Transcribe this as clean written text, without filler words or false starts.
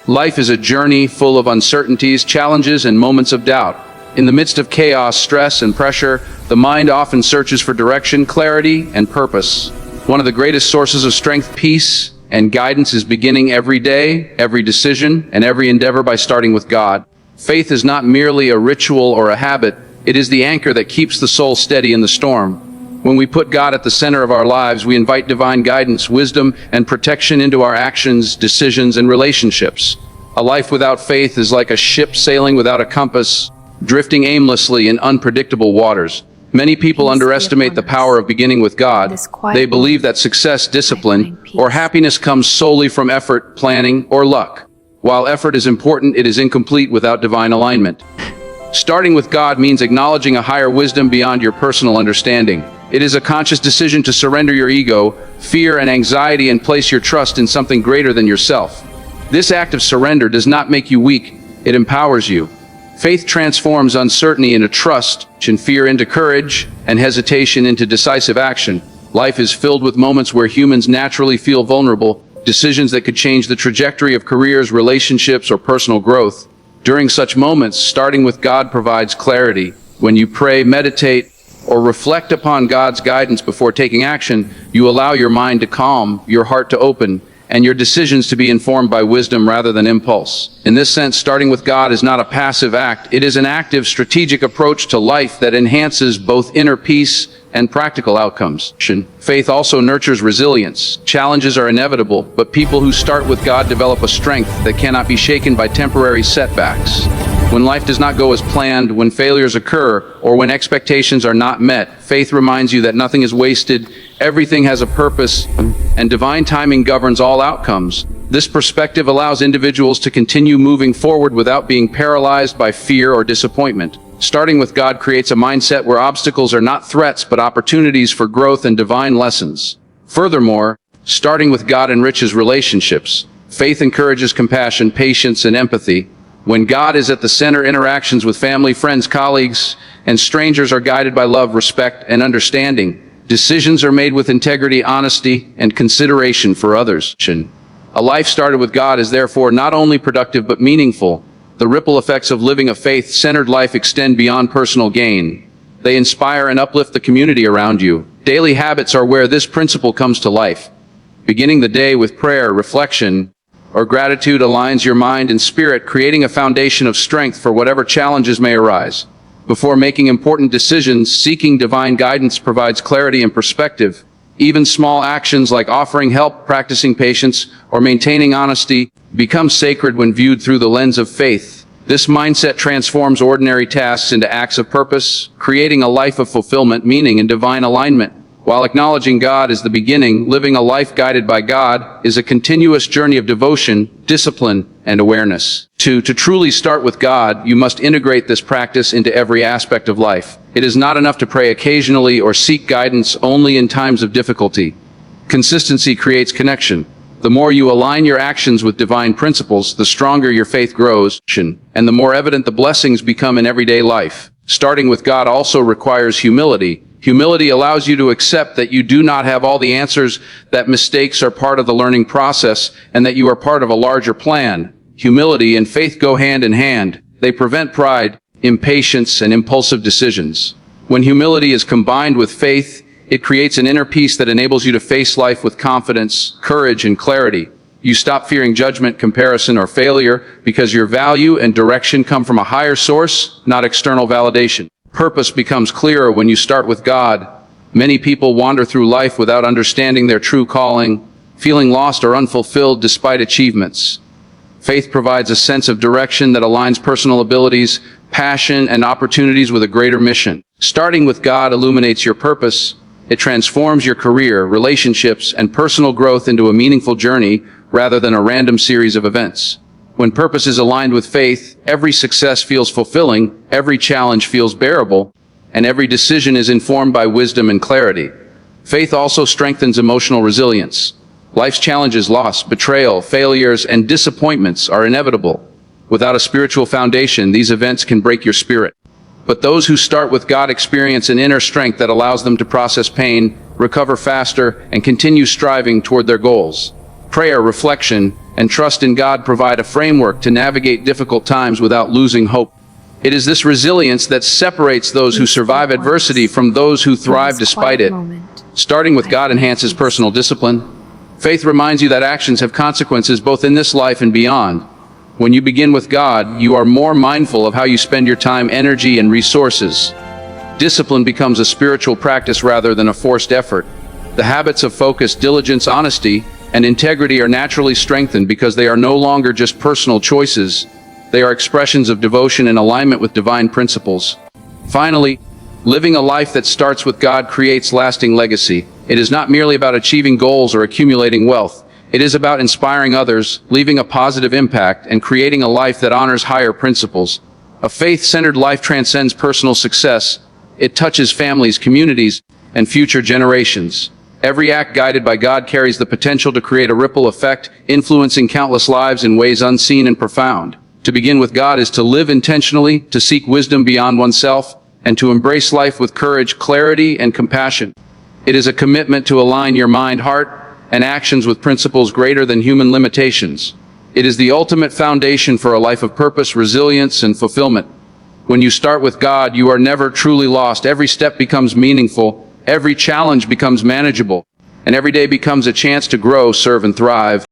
Life is a journey full of uncertainties, challenges, and moments of doubt. In the midst of chaos, stress, and pressure, the mind often searches for direction, clarity, and purpose. One of the greatest sources of strength, peace, and guidance is beginning every day, every decision, and every endeavor by starting with God. Faith is not merely a ritual or a habit, it is the anchor that keeps the soul steady in the storm. When we put God at the center of our lives, we invite divine guidance, wisdom, and protection into our actions, decisions, and relationships. A life without faith is like a ship sailing without a compass, drifting aimlessly in unpredictable waters. Many people underestimate the power of beginning with God. They believe that success, discipline, or happiness comes solely from effort, planning, or luck. While effort is important, it is incomplete without divine alignment. Starting with God means acknowledging a higher wisdom beyond your personal understanding. It is a conscious decision to surrender your ego, fear, and anxiety and place your trust in something greater than yourself. This act of surrender does not make you weak, it empowers you. Faith transforms uncertainty into trust, and fear into courage, and hesitation into decisive action. Life is filled with moments where humans naturally feel vulnerable, decisions that could change the trajectory of careers, relationships, or personal growth. During such moments, starting with God provides clarity. When you pray, meditate, or reflect upon God's guidance before taking action, you allow your mind to calm, your heart to open, and your decisions to be informed by wisdom rather than impulse. In this sense, starting with God is not a passive act, it is an active, strategic approach to life that enhances both inner peace and practical outcomes. Faith also nurtures resilience. Challenges are inevitable, but people who start with God develop a strength that cannot be shaken by temporary setbacks. When life does not go as planned, when failures occur, or when expectations are not met, faith reminds you that nothing is wasted, everything has a purpose, and divine timing governs all outcomes. This perspective allows individuals to continue moving forward without being paralyzed by fear or disappointment. Starting with God creates a mindset where obstacles are not threats but opportunities for growth and divine lessons. Furthermore, starting with God enriches relationships. Faith encourages compassion, patience, and empathy. When God is at the center, interactions with family, friends, colleagues, and strangers are guided by love, respect, and understanding. Decisions are made with integrity, honesty, and consideration for others. A life started with God is therefore not only productive but meaningful. The ripple effects of living a faith-centered life extend beyond personal gain. They inspire and uplift the community around you. Daily habits are where this principle comes to life. Beginning the day with prayer, reflection, or gratitude aligns your mind and spirit, creating a foundation of strength for whatever challenges may arise. Before making important decisions, seeking divine guidance provides clarity and perspective. Even small actions like offering help, practicing patience, or maintaining honesty become sacred when viewed through the lens of faith. This mindset transforms ordinary tasks into acts of purpose, creating a life of fulfillment, meaning, and divine alignment. While acknowledging God is the beginning, living a life guided by God is a continuous journey of devotion, discipline, and awareness. To truly start with God, you must integrate this practice into every aspect of life. It is not enough to pray occasionally or seek guidance only in times of difficulty. Consistency creates connection. The more you align your actions with divine principles, the stronger your faith grows, and the more evident the blessings become in everyday life. Starting with God also requires humility. Humility allows you to accept that you do not have all the answers, that mistakes are part of the learning process, and that you are part of a larger plan. Humility and faith go hand in hand. They prevent pride, impatience, and impulsive decisions. When humility is combined with faith, it creates an inner peace that enables you to face life with confidence, courage, and clarity. You stop fearing judgment, comparison, or failure because your value and direction come from a higher source, not external validation. Purpose becomes clearer when you start with God. Many people wander through life without understanding their true calling, feeling lost or unfulfilled despite achievements. Faith provides a sense of direction that aligns personal abilities, passion, and opportunities with a greater mission. Starting with God illuminates your purpose. It transforms your career, relationships, and personal growth into a meaningful journey rather than a random series of events. When purpose is aligned with faith, every success feels fulfilling, every challenge feels bearable, and every decision is informed by wisdom and clarity. Faith also strengthens emotional resilience. Life's challenges, loss, betrayal, failures, and disappointments are inevitable. Without a spiritual foundation, these events can break your spirit. But those who start with God experience an inner strength that allows them to process pain, recover faster, and continue striving toward their goals. Prayer, reflection, and trust in God provide a framework to navigate difficult times without losing hope. It is this resilience that separates those who survive adversity from those who thrive despite it. Starting with God enhances personal discipline. Faith reminds you that actions have consequences both in this life and beyond. When you begin with God, you are more mindful of how you spend your time, energy, and resources. Discipline becomes a spiritual practice rather than a forced effort. The habits of focus, diligence, honesty, and integrity are naturally strengthened because they are no longer just personal choices. They are expressions of devotion in alignment with divine principles. Finally, living a life that starts with God creates lasting legacy. It is not merely about achieving goals or accumulating wealth. It is about inspiring others, leaving a positive impact, and creating a life that honors higher principles. A faith-centered life transcends personal success. It touches families, communities, and future generations. Every act guided by God carries the potential to create a ripple effect, influencing countless lives in ways unseen and profound. To begin with God is to live intentionally, to seek wisdom beyond oneself, and to embrace life with courage, clarity, and compassion. It is a commitment to align your mind, heart, and actions with principles greater than human limitations. It is the ultimate foundation for a life of purpose, resilience, and fulfillment. When you start with God, you are never truly lost. Every step becomes meaningful, every challenge becomes manageable, and every day becomes a chance to grow, serve, and thrive.